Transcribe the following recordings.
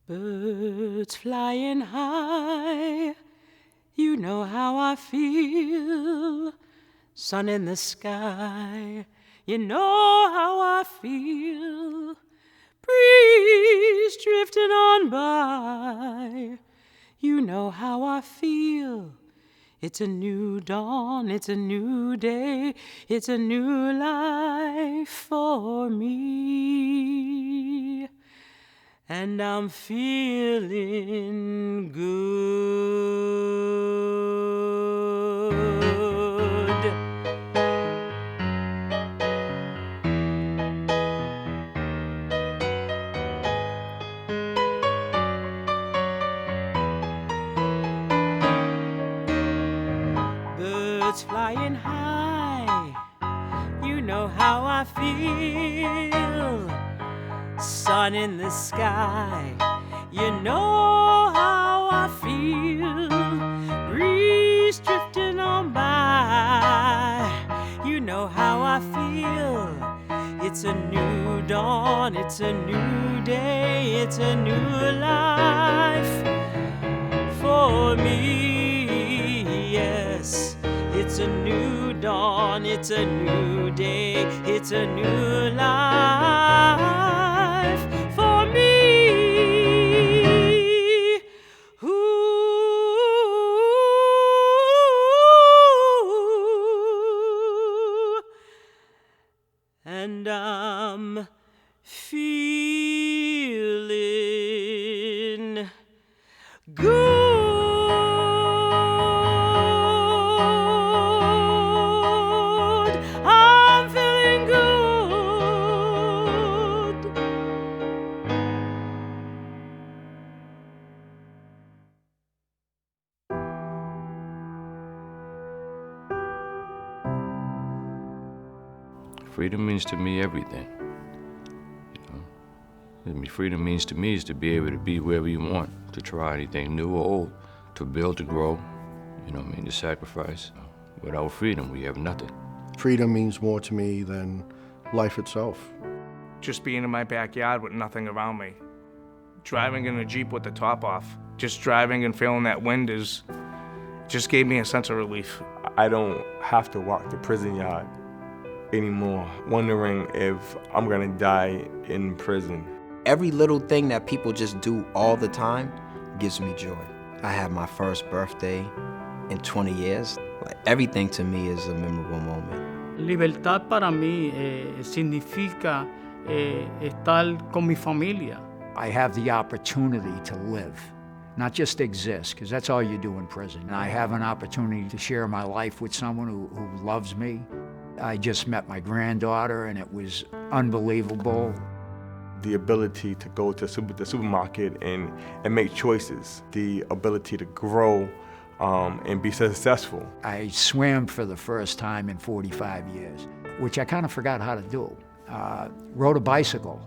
Birds flying high, you know how I feel. Sun in the sky, you know how I feel. Breeze drifting on by, you know how I feel. It's a new dawn, it's a new day, it's a new life for me. And I'm feeling good. Birds flying high, you know how I feel. Sun in the sky, you know how I feel. Breeze drifting on by, you know how I feel. It's a new dawn, it's a new day, it's a new life for me, yes. It's a new dawn, it's a new day, it's a new life for me. Ooh, and I'm feeling good. Freedom means to me everything. Freedom means to me is to be able to be wherever you want, to try anything new or old, to build, to grow, to sacrifice. Without freedom, we have nothing. Freedom means more to me than life itself. Just being in my backyard with nothing around me. Driving in a Jeep with the top off. Just driving and feeling that wind just gave me a sense of relief. I don't have to walk the prison yard anymore, wondering if I'm gonna die in prison. Every little thing that people just do all the time gives me joy. I had my first birthday in 20 years. Everything to me is a memorable moment. Libertad para mí significa estar con mi familia. I have the opportunity to live, not just exist, because that's all you do in prison. And I have an opportunity to share my life with someone who loves me. I just met my granddaughter, and it was unbelievable. The ability to go to the supermarket and make choices, the ability to grow and be successful. I swam for the first time in 45 years, which I kind of forgot how to do. Rode a bicycle.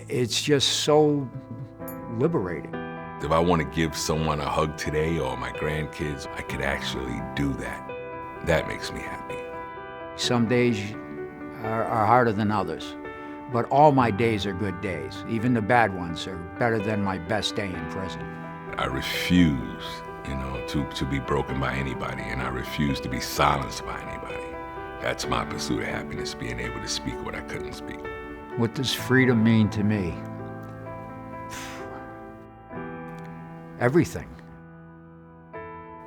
It's just so liberating. If I want to give someone a hug today or my grandkids, I could actually do that. That makes me happy. Some days are harder than others, but all my days are good days. Even the bad ones are better than my best day in prison. I refuse, to be broken by anybody, and I refuse to be silenced by anybody. That's my pursuit of happiness, being able to speak what I couldn't speak. What does freedom mean to me? Everything.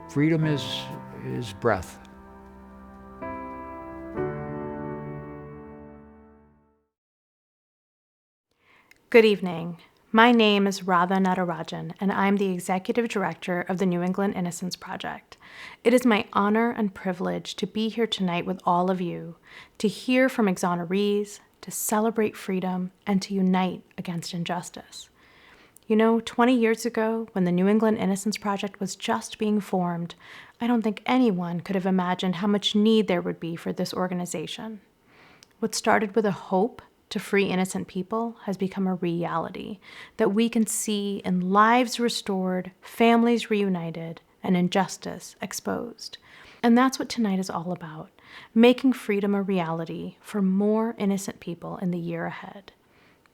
Freedom is breath. Good evening. My name is Radha Natarajan, and I'm the Executive Director of the New England Innocence Project. It is my honor and privilege to be here tonight with all of you, to hear from exonerees, to celebrate freedom, and to unite against injustice. You know, 20 years ago, when the New England Innocence Project was just being formed, I don't think anyone could have imagined how much need there would be for this organization. What started with a hope to free innocent people has become a reality that we can see in lives restored, families reunited, and injustice exposed. And that's what tonight is all about, making freedom a reality for more innocent people in the year ahead.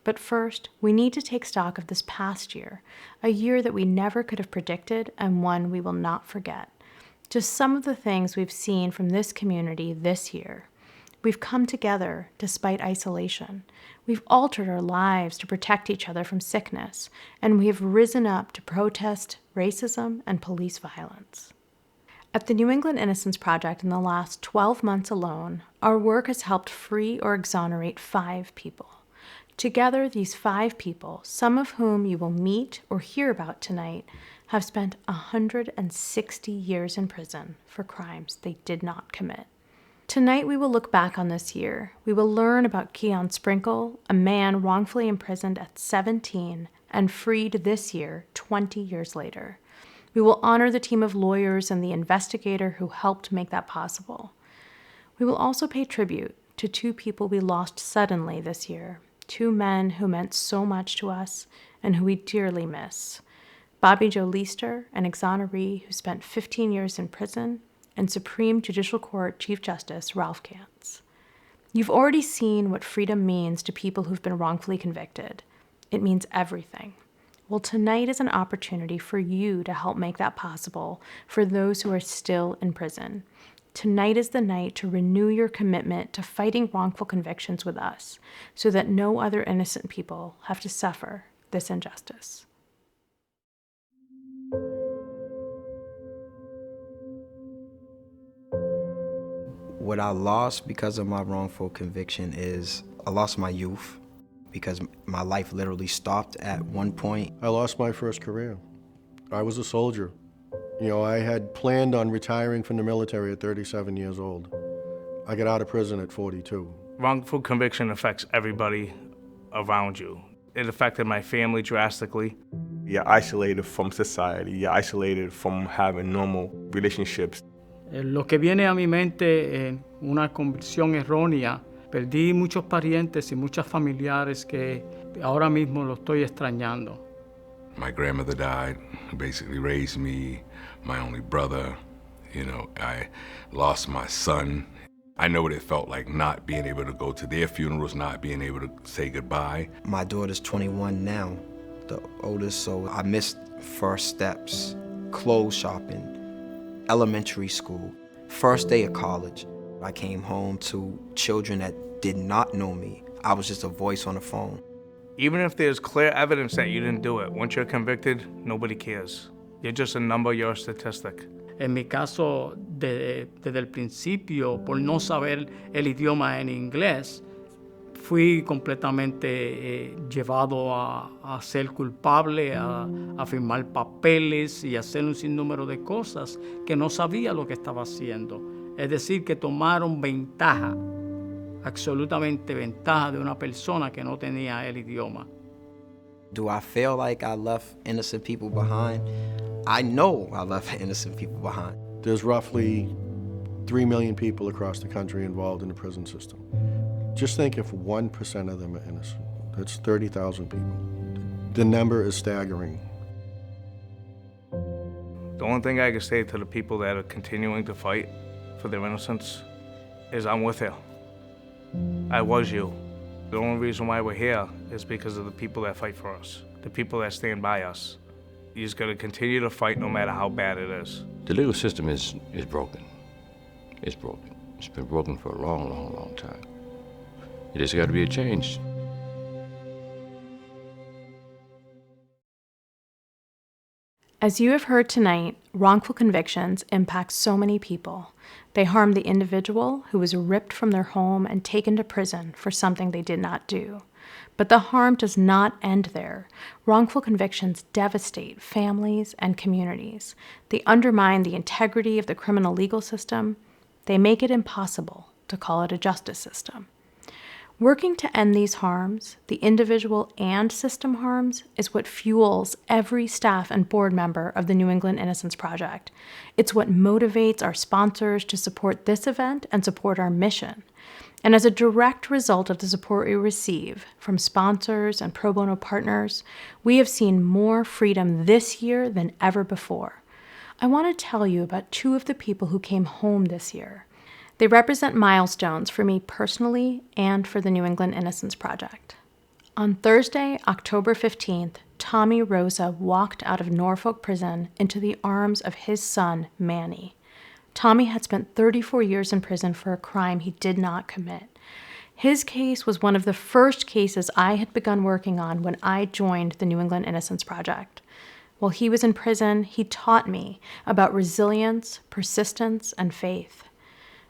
But first, we need to take stock of this past year, a year that we never could have predicted and one we will not forget. Just some of the things we've seen from this community this year. We've come together despite isolation. We've altered our lives to protect each other from sickness, and we have risen up to protest racism and police violence. At the New England Innocence Project in the last 12 months alone, our work has helped free or exonerate 5 people. Together, these 5 people, some of whom you will meet or hear about tonight, have spent 160 years in prison for crimes they did not commit. Tonight, we will look back on this year. We will learn about Keon Sprinkle, a man wrongfully imprisoned at 17 and freed this year, 20 years later. We will honor the team of lawyers and the investigator who helped make that possible. We will also pay tribute to 2 people we lost suddenly this year, 2 men who meant so much to us and who we dearly miss. Bobby Joe Leister, an exoneree who spent 15 years in prison, and Supreme Judicial Court Chief Justice Ralph Kantz. You've already seen what freedom means to people who've been wrongfully convicted. It means everything. Well, tonight is an opportunity for you to help make that possible for those who are still in prison. Tonight is the night to renew your commitment to fighting wrongful convictions with us so that no other innocent people have to suffer this injustice. What I lost because of my wrongful conviction is I lost my youth because my life literally stopped at one point. I lost my first career. I was a soldier. You know, I had planned on retiring from the military at 37 years old. I got out of prison at 42. Wrongful conviction affects everybody around you. It affected my family drastically. You're isolated from society. You're isolated from having normal relationships. Lo que viene a mi mente, una convicción errónea. Perdí muchos parientes y muchos familiares que ahora mismo lo estoy extrañando. My grandmother died, who basically raised me, my only brother. You know, I lost my son. I know what it felt like not being able to go to their funerals, not being able to say goodbye. My daughter's 21 now, the oldest, so I missed first steps, clothes shopping, elementary school, first day of college. I came home to children that did not know me. I was just a voice on the phone. Even if there's clear evidence that you didn't do it, once you're convicted, nobody cares. You're just a number, you're a statistic. En mi caso, desde el principio, por no saber el idioma en inglés, fui completamente llevado a ser culpable, a firmar papeles y a hacer un sinnúmero de cosas que no sabía lo que estaba haciendo. Es decir, que tomaron ventaja, absolutamente ventaja de una persona que no tenía el idioma. Do I feel like I left innocent people behind? I know I left innocent people behind. There's roughly 3 million people across the country involved in the prison system. Just think if 1% of them are innocent. That's 30,000 people. The number is staggering. The only thing I can say to the people that are continuing to fight for their innocence is I'm with you. I was you. The only reason why we're here is because of the people that fight for us, the people that stand by us. You just gotta continue to fight no matter how bad it is. The legal system is broken. It's broken. It's been broken for a long, long, long time. It just got to be a change. As you have heard tonight, wrongful convictions impact so many people. They harm the individual who was ripped from their home and taken to prison for something they did not do. But the harm does not end there. Wrongful convictions devastate families and communities. They undermine the integrity of the criminal legal system. They make it impossible to call it a justice system. Working to end these harms, the individual and system harms, is what fuels every staff and board member of the New England Innocence Project. It's what motivates our sponsors to support this event and support our mission. And as a direct result of the support we receive from sponsors and pro bono partners, we have seen more freedom this year than ever before. I want to tell you about two of the people who came home this year. They represent milestones for me personally and for the New England Innocence Project. On Thursday, October 15th, Tommy Rosa walked out of Norfolk Prison into the arms of his son, Manny. Tommy had spent 34 years in prison for a crime he did not commit. His case was one of the first cases I had begun working on when I joined the New England Innocence Project. While he was in prison, he taught me about resilience, persistence, and faith.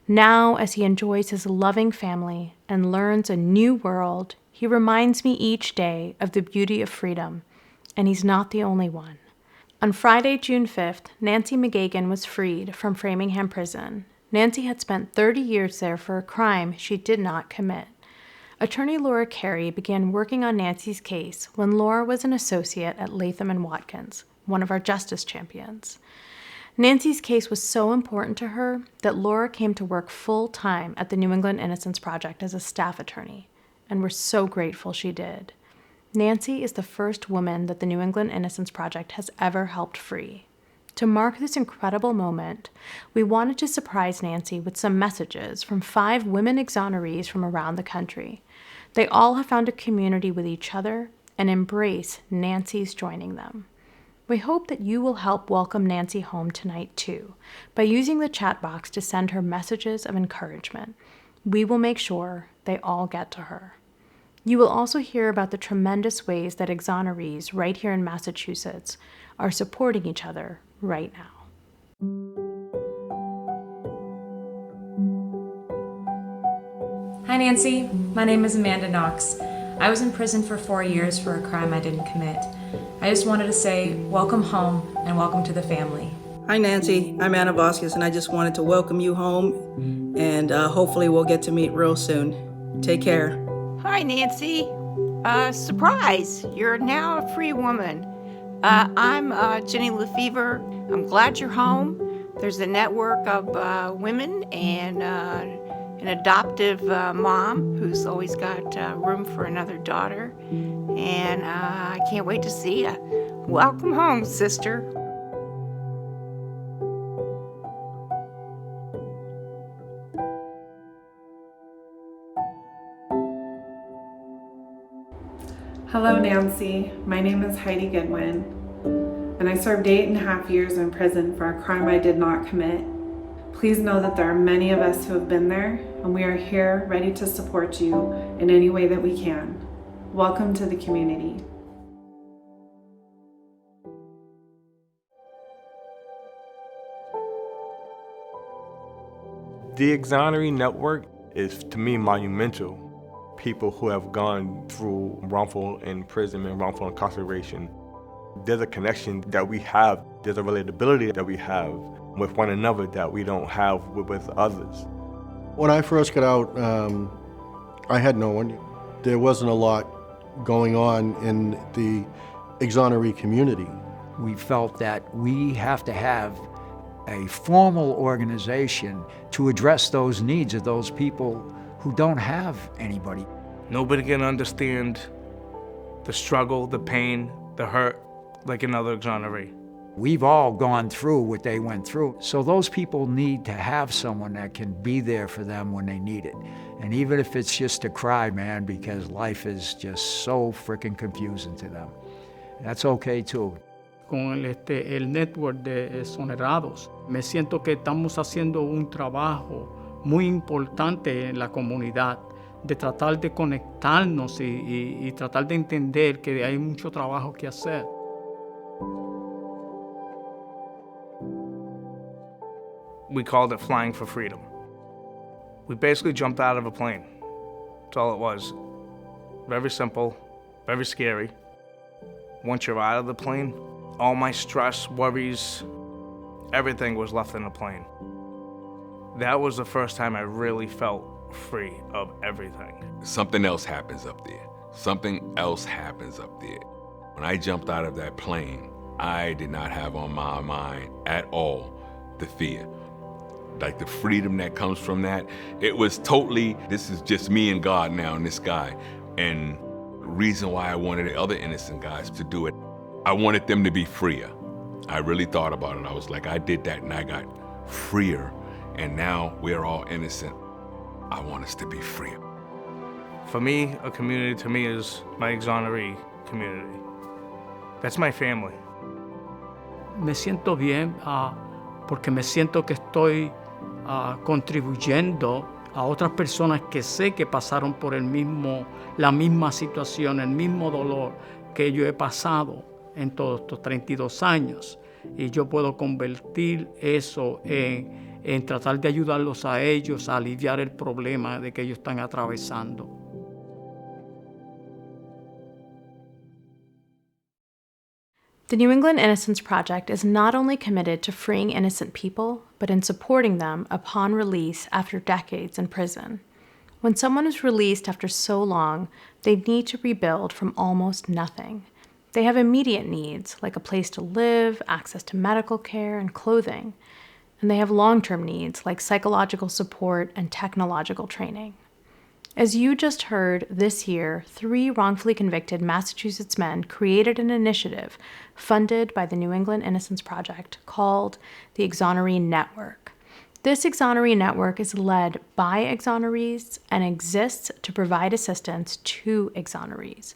Now, as he enjoys his loving family and learns a new world, he reminds me each day of the beauty of freedom, and he's not the only one. On Friday, June 5th, Nancy McGagan was freed from Framingham Prison. Nancy had spent 30 years there for a crime she did not commit. Attorney Laura Carey began working on Nancy's case when Laura was an associate at Latham & Watkins, one of our justice champions. Nancy's case was so important to her that Laura came to work full-time at the New England Innocence Project as a staff attorney, and we're so grateful she did. Nancy is the first woman that the New England Innocence Project has ever helped free. To mark this incredible moment, we wanted to surprise Nancy with some messages from 5 women exonerees from around the country. They all have found a community with each other and embrace Nancy's joining them. We hope that you will help welcome Nancy home tonight too, by using the chat box to send her messages of encouragement. We will make sure they all get to her. You will also hear about the tremendous ways that exonerees right here in Massachusetts are supporting each other right now. Hi Nancy, my name is Amanda Knox. I was in prison for 4 years for a crime I didn't commit. I just wanted to say welcome home and welcome to the family. Hi Nancy, I'm Anna Vasquez and I just wanted to welcome you home and hopefully we'll get to meet real soon. Take care. Hi, Nancy. Surprise! You're now a free woman. I'm Jenny Lefevre. I'm glad you're home. There's a network of women and an adoptive mom who's always got room for another daughter. And I can't wait to see you. Welcome home, sister. Hello, Nancy. My name is Heidi Goodwin, and I served 8.5 years in prison for a crime I did not commit. Please know that there are many of us who have been there, and we are here ready to support you in any way that we can. Welcome to the community. The Exoneree Network is, to me, monumental. People who have gone through wrongful imprisonment, wrongful incarceration. There's a connection that we have, there's a relatability that we have with one another that we don't have with others. When I first got out, I had no one. There wasn't a lot going on in the exoneree community. We felt that we have to have a formal organization to address those needs of those people who don't have anybody. Nobody can understand the struggle, the pain, the hurt like another exoneree. We've all gone through what they went through. So those people need to have someone that can be there for them when they need it. And even if it's just to cry, man, because life is just so freaking confusing to them. That's okay too. Con el network de exonerados, me siento que estamos haciendo un trabajo muy importante en la comunidad, de tratar de conectarnos y tratar de entender que hay mucho trabajo que hacer. We called it flying for freedom. We basically jumped out of a plane. That's all it was. Very simple, very scary. Once you're out of the plane, all my stress, worries, everything was left in the plane. That was the first time I really felt free of everything. Something else happens up there. Something else happens up there. When I jumped out of that plane, I did not have on my mind at all the fear. Like the freedom that comes from that, it was totally, this is just me and God now and this guy. And the reason why I wanted the other innocent guys to do it, I wanted them to be freer. I really thought about it. I was like, I did that and I got freer. And now we're all innocent. I want us to be freer. For me, a community to me is my exoneree community. That's my family. Me siento bien porque me siento que estoy contribuyendo a otras personas que sé que pasaron por la misma situación, el mismo dolor que yo he pasado en todos estos 32 años. Y yo puedo convertir eso en tratar de ayudarlos a ellos a aliviar el problema de que ellos están atravesando. The New England Innocence Project is not only committed to freeing innocent people, but in supporting them upon release after decades in prison. When someone is released after so long, they need to rebuild from almost nothing. They have immediate needs, like a place to live, access to medical care, and clothing. And they have long-term needs, like psychological support and technological training. As you just heard, this year, 3 wrongfully convicted Massachusetts men created an initiative funded by the New England Innocence Project called the Exoneree Network. This exoneree network is led by exonerees and exists to provide assistance to exonerees.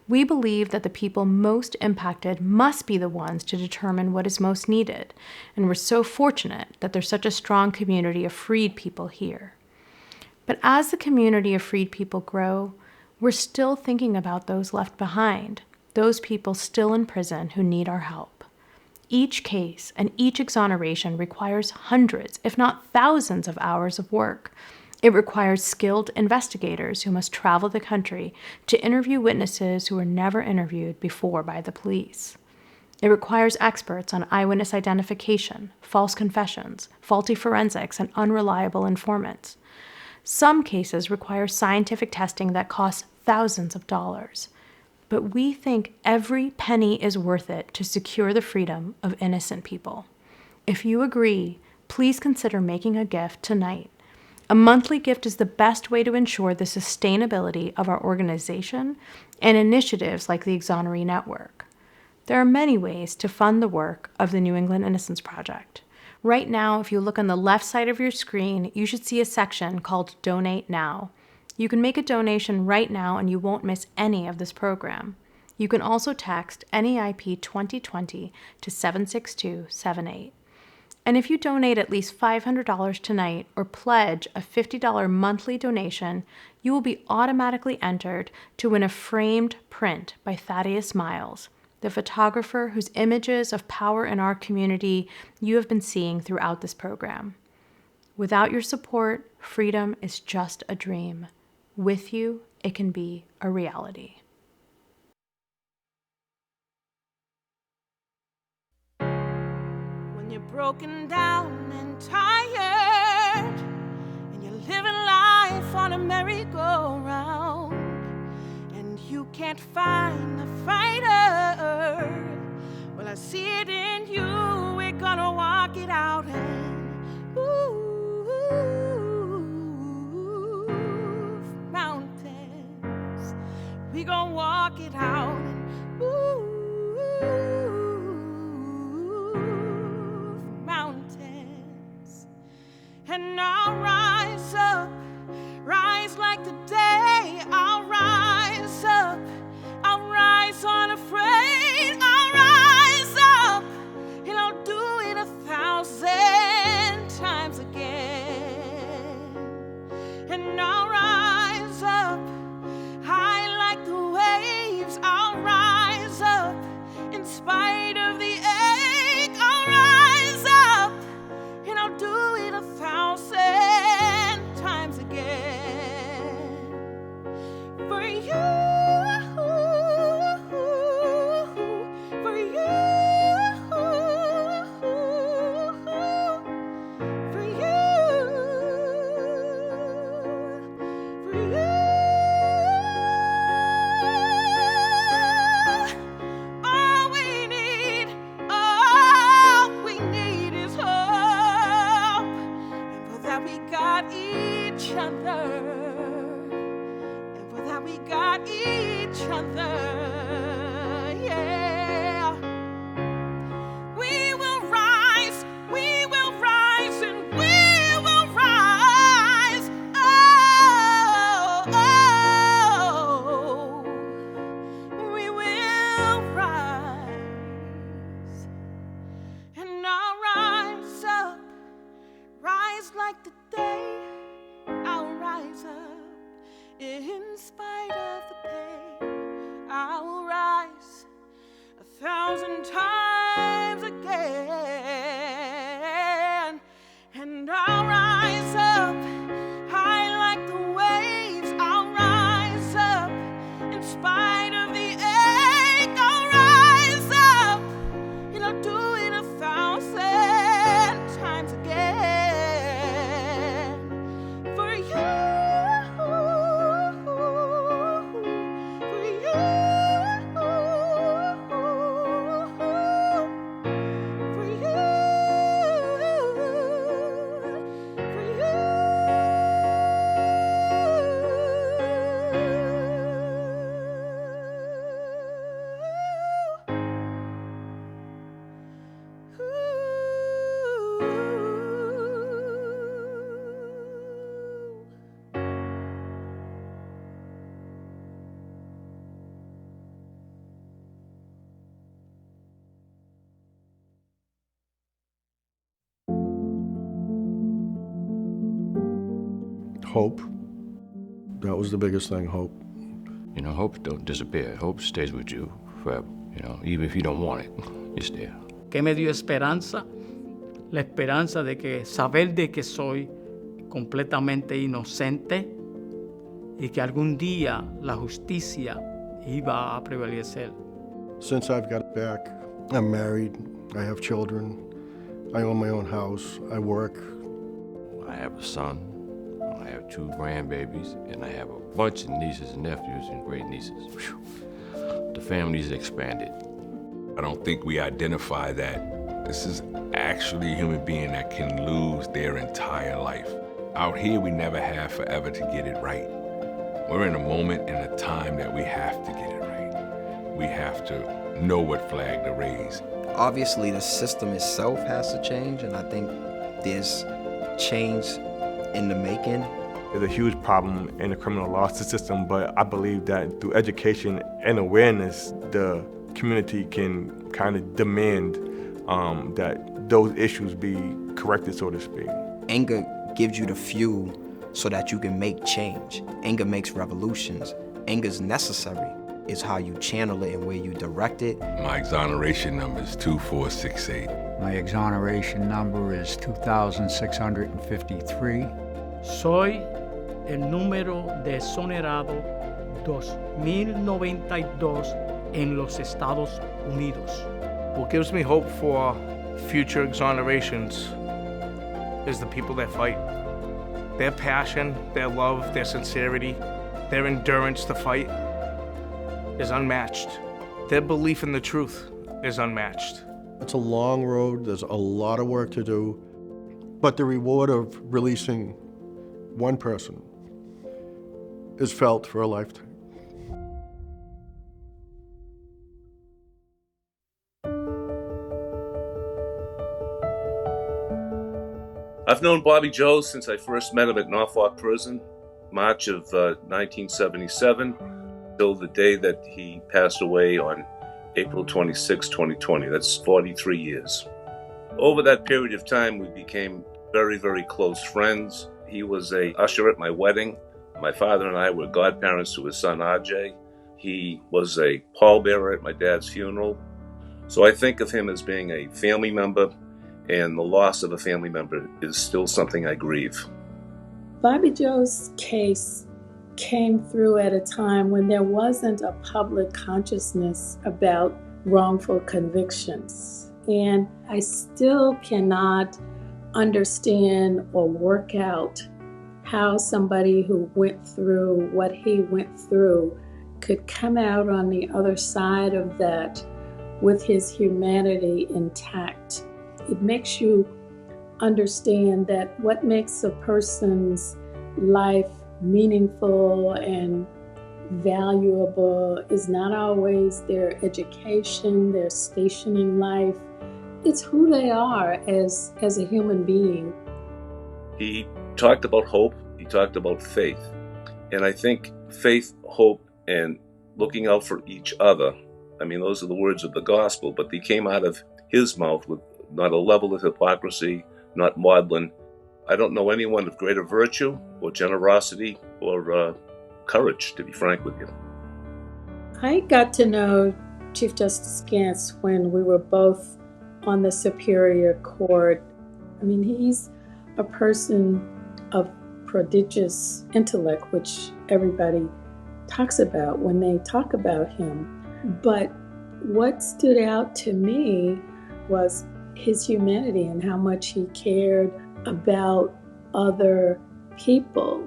We believe that the people most impacted must be the ones to determine what is most needed, and we're so fortunate that there's such a strong community of freed people here. But as the community of freed people grow, we're still thinking about those left behind, those people still in prison who need our help. Each case and each exoneration requires hundreds, if not thousands, of hours of work. It requires skilled investigators who must travel the country to interview witnesses who were never interviewed before by the police. It requires experts on eyewitness identification, false confessions, faulty forensics, and unreliable informants. Some cases require scientific testing that costs thousands of dollars. But we think every penny is worth it to secure the freedom of innocent people. If you agree, please consider making a gift tonight. A monthly gift is the best way to ensure the sustainability of our organization and initiatives like the Exoneree Network. There are many ways to fund the work of the New England Innocence Project. Right now, if you look on the left side of your screen, you should see a section called Donate Now. You can make a donation right now and you won't miss any of this program. You can also text NEIP 2020 to 76278. And if you donate at least $500 tonight or pledge a $50 monthly donation, you will be automatically entered to win a framed print by Thaddeus Miles, the photographer whose images of power in our community you have been seeing throughout this program. Without your support, freedom is just a dream. With you, it can be a reality. When you're broken down and tired, and you're living life on a merry-go-round, and you can't find the fighter, well, I see it in you. We're gonna walk it out and move mountains. We gonna walk it out and move mountains. And I'll rise up, rise like the day. I'll rise up, I'll rise unafraid. I'll rise up, and I'll do it 1,000 times again. And I'll rise up, high like the waves. I'll rise up, in spite of the ache. I'll rise up, and I'll do it 1,000 like the day, I'll rise up. In spite of the pain, I'll rise 1,000 times again. And I'll rise up high like the waves. I'll rise up in spite of the ache. I'll rise up and I'll do it 1,000 times again. For you, for you, for you. Hope. That was the biggest thing, hope. You know, hope don't disappear. Hope stays with you forever. You know, even if you don't want it, it's there. ¿Qué me dio esperanza? La esperanza de que saber de que soy completamente inocente y que algún día la justicia iba a prevalecer. Since I've got back, I'm married, I have children, I own my own house, I work. I have a son, I have 2 grandbabies, and I have a bunch of nieces and nephews and great nieces. Whew. The family's expanded. I don't think we identify that this is actually a human being that can lose their entire life. Out here, we never have forever to get it right. We're in a moment and a time that we have to get it right. We have to know what flag to raise. Obviously, the system itself has to change, and I think there's change in the making. There's a huge problem in the criminal law system, but I believe that through education and awareness, the community can kind of demand that those issues be corrected, so to speak. Anger gives you the fuel so that you can make change. Anger makes revolutions. Anger is necessary. It's how you channel it and where you direct it. My exoneration number is 2468. My exoneration number is 2,653. Soy el número de exonerado 2092 en los Estados Unidos. What gives me hope for future exonerations is the people that fight. Their passion, their love, their sincerity, their endurance to fight is unmatched. Their belief in the truth is unmatched. It's a long road, there's a lot of work to do, but the reward of releasing one person is felt for a lifetime. I've known Bobby Joe since I first met him at Norfolk Prison, March of 1977, till the day that he passed away on April 26, 2020. That's 43 years. Over that period of time, we became very, very close friends. He was a usher at my wedding. My father and I were godparents to his son, RJ. He was a pallbearer at my dad's funeral. So I think of him as being a family member, and the loss of a family member is still something I grieve. Bobby Joe's case came through at a time when there wasn't a public consciousness about wrongful convictions. And I still cannot understand or work out how somebody who went through what he went through could come out on the other side of that with his humanity intact. It makes you understand that what makes a person's life meaningful and valuable is not always their education, their station in life. It's who they are as a human being. He talked about hope, he talked about faith. And I think faith, hope, and looking out for each other, I mean, those are the words of the gospel, but they came out of his mouth with not a level of hypocrisy, not maudlin. I don't know anyone of greater virtue or generosity or courage, to be frank with you. I got to know Chief Justice Gantz when we were both on the Superior Court. I mean, he's a person of prodigious intellect, which everybody talks about when they talk about him. But what stood out to me was his humanity and how much he cared about other people.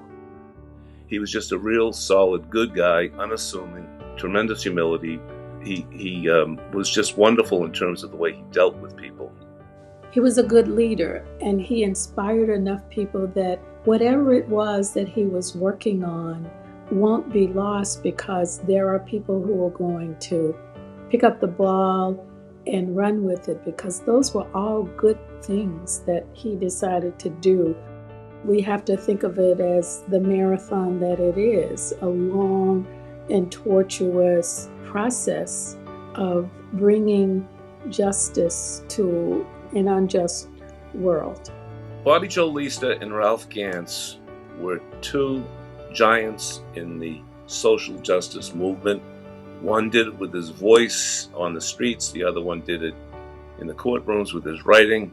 He was just a real solid, good guy, unassuming, tremendous humility. He was just wonderful in terms of the way he dealt with people. He was a good leader, and he inspired enough people that whatever it was that he was working on won't be lost, because there are people who are going to pick up the ball and run with it, because those were all good things that he decided to do. We have to think of it as the marathon that it is, a long and tortuous process of bringing justice to an unjust world. Bobby Joe Lister and Ralph Gantz were two giants in the social justice movement. One did it with his voice on the streets, the other one did it in the courtrooms with his writing.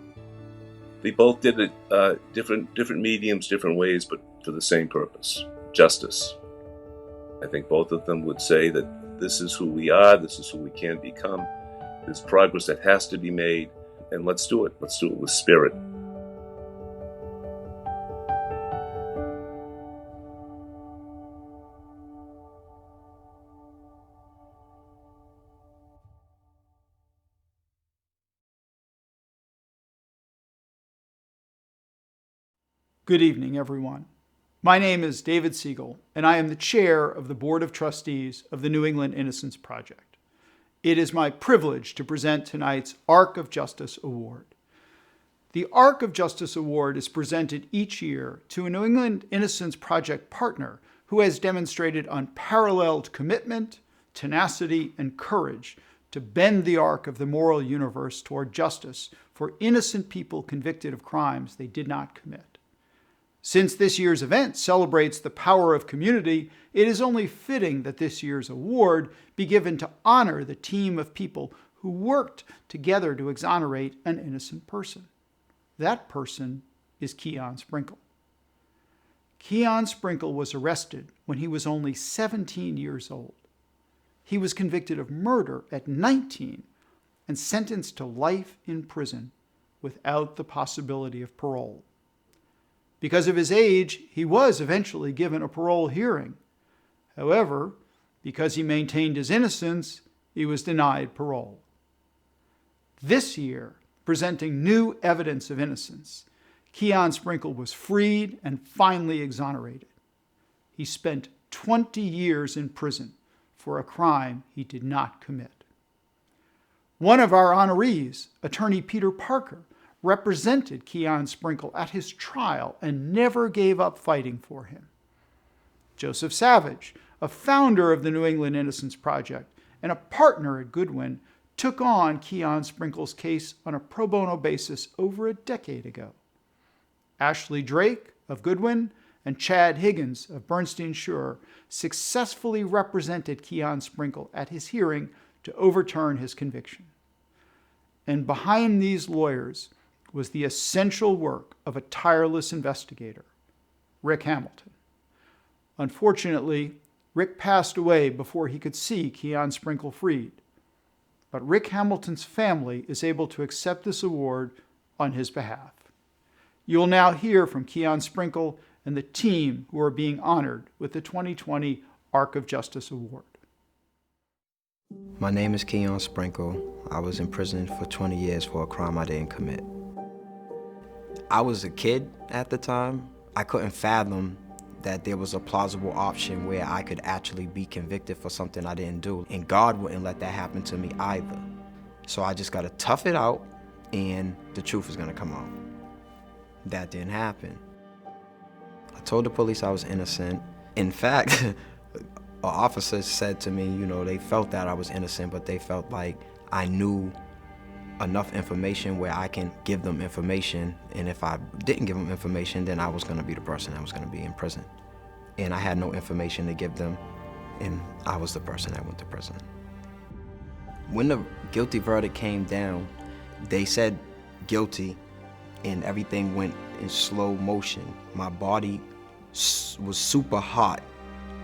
They both did it different mediums, different ways, but for the same purpose, justice. I think both of them would say that this is who we are, this is who we can become, there's progress that has to be made, and let's do it. Let's do it with spirit. Good evening, everyone. My name is David Siegel, and I am the chair of the Board of Trustees of the New England Innocence Project. It is my privilege to present tonight's Arc of Justice Award. The Arc of Justice Award is presented each year to a New England Innocence Project partner who has demonstrated unparalleled commitment, tenacity, and courage to bend the arc of the moral universe toward justice for innocent people convicted of crimes they did not commit. Since this year's event celebrates the power of community, it is only fitting that this year's award be given to honor the team of people who worked together to exonerate an innocent person. That person is Keon Sprinkle. Keon Sprinkle was arrested when he was only 17 years old. He was convicted of murder at 19 and sentenced to life in prison without the possibility of parole. Because of his age, he was eventually given a parole hearing. However, because he maintained his innocence, he was denied parole. This year, presenting new evidence of innocence, Keon Sprinkle was freed and finally exonerated. He spent 20 years in prison for a crime he did not commit. One of our honorees, attorney Peter Parker, represented Keon Sprinkle at his trial and never gave up fighting for him. Joseph Savage, a founder of the New England Innocence Project and a partner at Goodwin, took on Keon Sprinkle's case on a pro bono basis over a decade ago. Ashley Drake of Goodwin and Chad Higgins of Bernstein Schurer successfully represented Keon Sprinkle at his hearing to overturn his conviction. And behind these lawyers was the essential work of a tireless investigator, Rick Hamilton. Unfortunately, Rick passed away before he could see Keon Sprinkle freed. But Rick Hamilton's family is able to accept this award on his behalf. You'll now hear from Keon Sprinkle and the team who are being honored with the 2020 Arc of Justice Award. My name is Keon Sprinkle. I was in prison for 20 years for a crime I didn't commit. I was a kid at the time. I couldn't fathom that there was a plausible option where I could actually be convicted for something I didn't do. And God wouldn't let that happen to me either. So I just gotta tough it out and the truth is gonna come out. That didn't happen. I told the police I was innocent. In fact, an officer said to me, they felt that I was innocent, but they felt like I knew enough information where I can give them information, and if I didn't give them information, then I was gonna be the person that was gonna be in prison. And I had no information to give them, and I was the person that went to prison. When the guilty verdict came down, they said guilty, and everything went in slow motion. My body was super hot,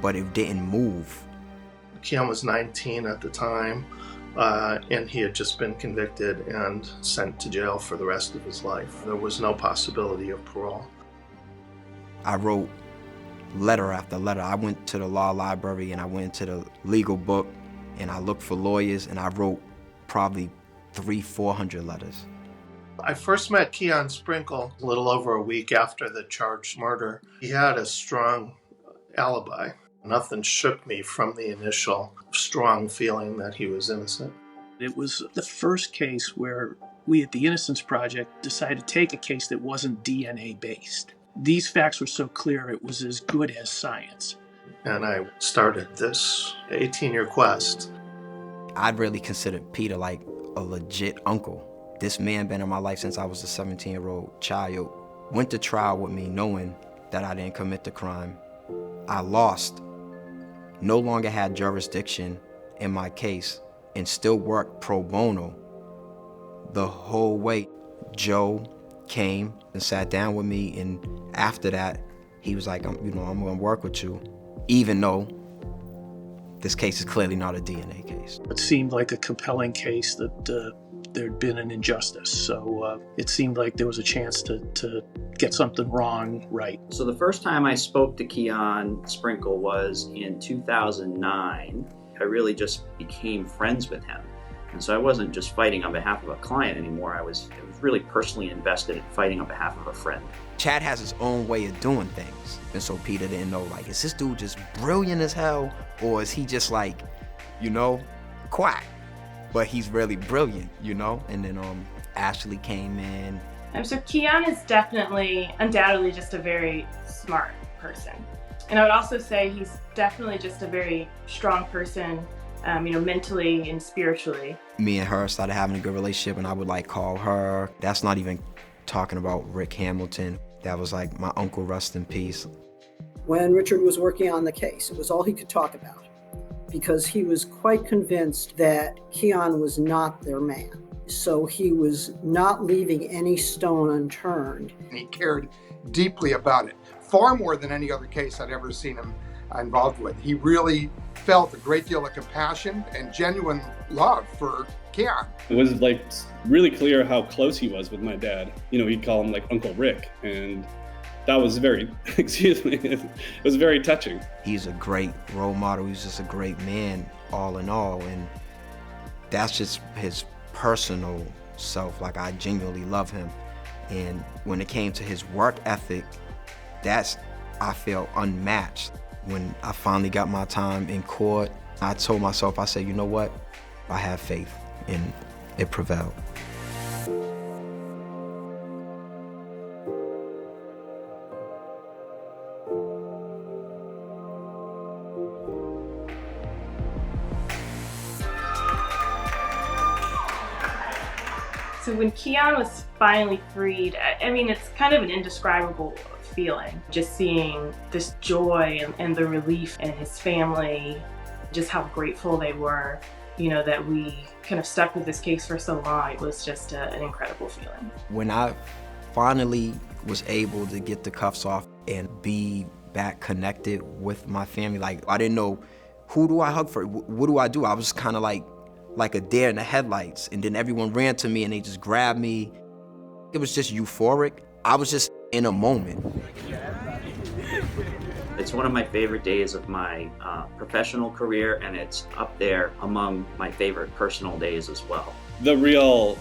but it didn't move. Keon was 19 at the time, and he had just been convicted and sent to jail for the rest of his life. There was no possibility of parole. I wrote letter after letter. I went to the law library and I went to the legal book and I looked for lawyers, and I wrote probably 300-400 letters. I first met Keon Sprinkle a little over a week after the charged murder. He had a strong alibi. Nothing shook me from the initial strong feeling that he was innocent. It was the first case where we at the Innocence Project decided to take a case that wasn't DNA based. These facts were so clear it was as good as science. And I started this 18-year quest. I really considered Peter like a legit uncle. This man been in my life since I was a 17-year-old child. Went to trial with me knowing that I didn't commit the crime. I lost. No longer had jurisdiction in my case and still worked pro bono. The whole way, Joe came and sat down with me, and after that, he was like, I'm gonna work with you, even though this case is clearly not a DNA case. It seemed like a compelling case that there'd been an injustice, so it seemed like there was a chance to get something wrong right. So the first time I spoke to Keon Sprinkle was in 2009. I really just became friends with him. And so I wasn't just fighting on behalf of a client anymore. I was really personally invested in fighting on behalf of a friend. Chad has his own way of doing things. And so Peter didn't know, like, is this dude just brilliant as hell? Or is he just like, quack? But he's really brilliant, And then Ashley came in. So Keon is undoubtedly just a very smart person. And I would also say he's definitely just a very strong person, mentally and spiritually. Me and her started having a good relationship, and I would call her. That's not even talking about Rick Hamilton. That was like my uncle, rest in peace. When Richard was working on the case, it was all he could talk about, because he was quite convinced that Keon was not their man. So he was not leaving any stone unturned. He cared deeply about it, far more than any other case I'd ever seen him involved with. He really felt a great deal of compassion and genuine love for Keon. It was really clear how close he was with my dad. He'd call him Uncle Rick, and that was very, it was very touching. He's a great role model. He's just a great man, all in all, and that's just his personal self. I genuinely love him. And when it came to his work ethic, I felt unmatched. When I finally got my time in court, I told myself, I said, you know what? I have faith, and it prevailed. So when Keon was finally freed, it's kind of an indescribable feeling. Just seeing this joy and the relief in his family, just how grateful they were, that we kind of stuck with this case for so long. It was just an incredible feeling. When I finally was able to get the cuffs off and be back connected with my family, I didn't know, who do I hug for? What do I do? I was kind of like a deer in the headlights, and then everyone ran to me and they just grabbed me. It was just euphoric. I was just in a moment. It's one of my favorite days of my professional career, and it's up there among my favorite personal days as well. The real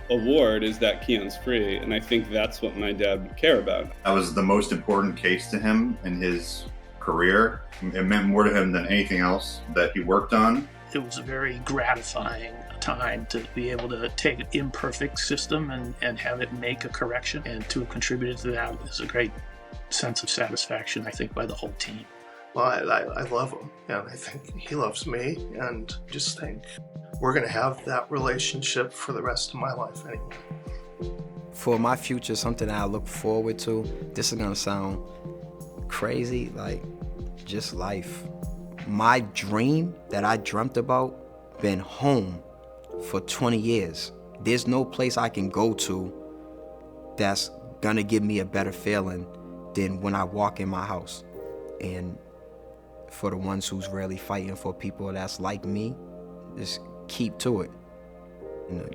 award is that Keon's free, and I think that's what my dad would care about. That was the most important case to him in his career. It meant more to him than anything else that he worked on. It was a very gratifying time to be able to take an imperfect system and have it make a correction, and to have contributed to that is a great sense of satisfaction, I think, by the whole team. Well, I love him, and I think he loves me, and just think we're going to have that relationship for the rest of my life anyway. For my future, something that I look forward to, this is going to sound crazy, like just life. My dream that I dreamt about, been home for 20 years. There's no place I can go to that's gonna give me a better feeling than when I walk in my house. And for the ones who's really fighting for people that's like me, just keep to it.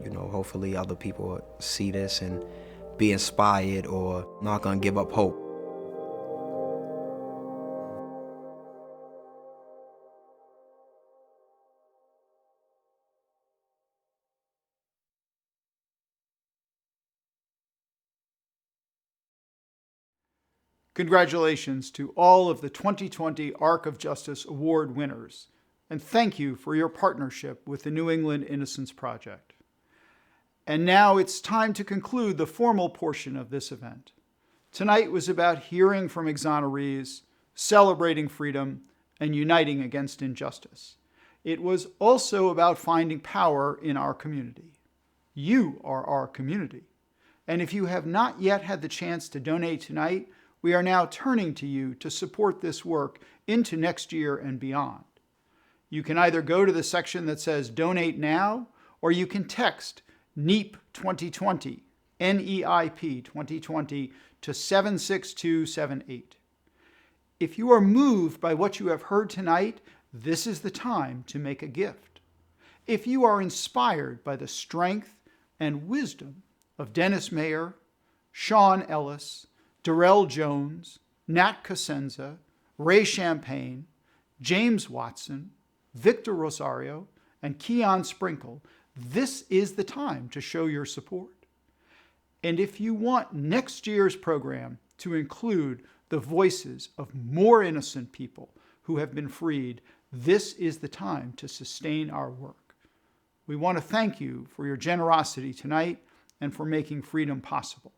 You know, hopefully other people see this and be inspired or not gonna give up hope. Congratulations to all of the 2020 Arc of Justice Award winners, and thank you for your partnership with the New England Innocence Project. And now it's time to conclude the formal portion of this event. Tonight was about hearing from exonerees, celebrating freedom, and uniting against injustice. It was also about finding power in our community. You are our community. And if you have not yet had the chance to donate tonight, we are now turning to you to support this work into next year and beyond. You can either go to the section that says Donate Now, or you can text NEIP 2020, NEIP 2020 to 76278. If you are moved by what you have heard tonight, this is the time to make a gift. If you are inspired by the strength and wisdom of Dennis Mayer, Sean Ellis, Darrell Jones, Nat Cosenza, Ray Champagne, James Watson, Victor Rosario, and Keon Sprinkle, this is the time to show your support. And if you want next year's program to include the voices of more innocent people who have been freed, this is the time to sustain our work. We want to thank you for your generosity tonight and for making freedom possible.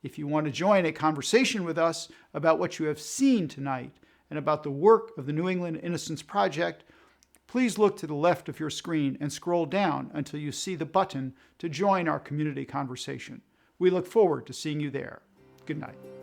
If you want to join a conversation with us about what you have seen tonight and about the work of the New England Innocence Project, please look to the left of your screen and scroll down until you see the button to join our community conversation. We look forward to seeing you there. Good night.